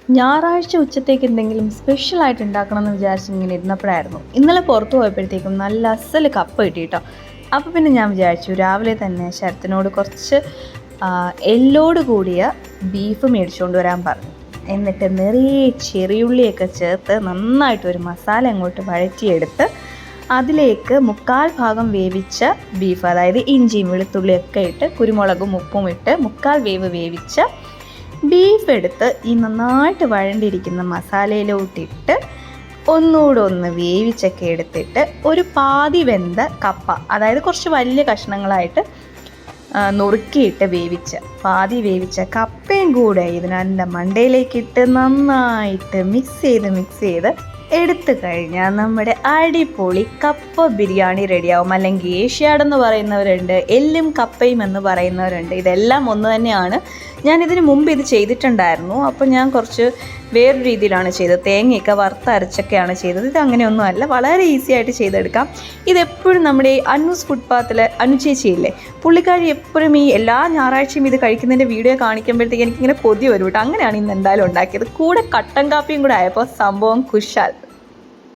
ഞായറാഴ്ച ഉച്ചത്തേക്ക് എന്തെങ്കിലും സ്പെഷ്യലായിട്ട് ഉണ്ടാക്കണമെന്ന് വിചാരിച്ച് ഇങ്ങനെ ഇരുന്നപ്പോഴായിരുന്നു ഇന്നലെ പുറത്ത് പോയപ്പോഴത്തേക്കും നല്ല അസൽ കപ്പ കിട്ടി കേട്ടോ. അപ്പോൾ പിന്നെ ഞാൻ വിചാരിച്ചു രാവിലെ തന്നെ ശരത്തിനോട് കുറച്ച് എല്ലോട് കൂടിയ ബീഫ് മേടിച്ചുകൊണ്ട് വരാൻ പറഞ്ഞു. എന്നിട്ട് നിറയെ ചെറിയുള്ളിയൊക്കെ ചേർത്ത് നന്നായിട്ട് ഒരു മസാല അങ്ങോട്ട് വഴറ്റിയെടുത്ത് അതിലേക്ക് 1/4 ഭാഗം വേവിച്ച ബീഫ്, അതായത് ഇഞ്ചിയും വെളുത്തുള്ളിയൊക്കെ ഇട്ട് കുരുമുളകും ഉപ്പും ഇട്ട് 1/4 വേവ് വേവിച്ച ബീഫ് എടുത്ത് ഈ നന്നായിട്ട് വഴണ്ടിരിക്കുന്ന മസാലയിലോട്ടിട്ട് ഒന്നുകൂടെ ഒന്ന് വേവിച്ചൊക്കെ എടുത്തിട്ട് ഒരു പാതി വെന്ത കപ്പ, അതായത് കുറച്ച് വലിയ കഷ്ണങ്ങളായിട്ട് നുറുക്കിയിട്ട് പാതി വേവിച്ച കപ്പയും കൂടെ ഇതിൻ്റെ മണ്ടയിലേക്കിട്ട് നന്നായിട്ട് മിക്സ് ചെയ്ത് എടുത്തു കഴിഞ്ഞാൽ നമ്മുടെ അടിപൊളി കപ്പ ബിരിയാണി റെഡിയാവും. അല്ലെങ്കിൽ ഏഷ്യാടെന്ന് പറയുന്നവരുണ്ട്, എല്ലും കപ്പയും എന്ന് പറയുന്നവരുണ്ട്. ഇതെല്ലാം ഒന്ന് തന്നെയാണ്. ഞാനിതിന് മുമ്പ് ഇത് ചെയ്തിട്ടുണ്ടായിരുന്നു. അപ്പോൾ ഞാൻ കുറച്ച് വേറൊരു രീതിയിലാണ് ചെയ്തത്. തേങ്ങയൊക്കെ വറുത്തരച്ചൊക്കെയാണ് ചെയ്തത്. ഇത് അങ്ങനെയൊന്നും അല്ല, വളരെ ഈസി ആയിട്ട് ചെയ്തെടുക്കാം. ഇതെപ്പോഴും നമ്മുടെ ഈ അന്നൂസ് ഫുട്പാത്തിലെ അനുചേച്ചിയില്ലേ, പുള്ളിക്കാരി എപ്പോഴും ഈ എല്ലാ ഞായറാഴ്ചയും ഇത് കഴിക്കുന്നതിൻ്റെ വീഡിയോ കാണിക്കുമ്പോഴത്തേക്ക് എനിക്കിങ്ങനെ കൊതി വരും കേട്ടോ. അങ്ങനെയാണ് ഇന്ന് എന്തായാലും ഉണ്ടാക്കിയത്. കൂടെ കട്ടൻ കാപ്പിയും കൂടെ ആയപ്പോൾ സംഭവം കുശാൽ.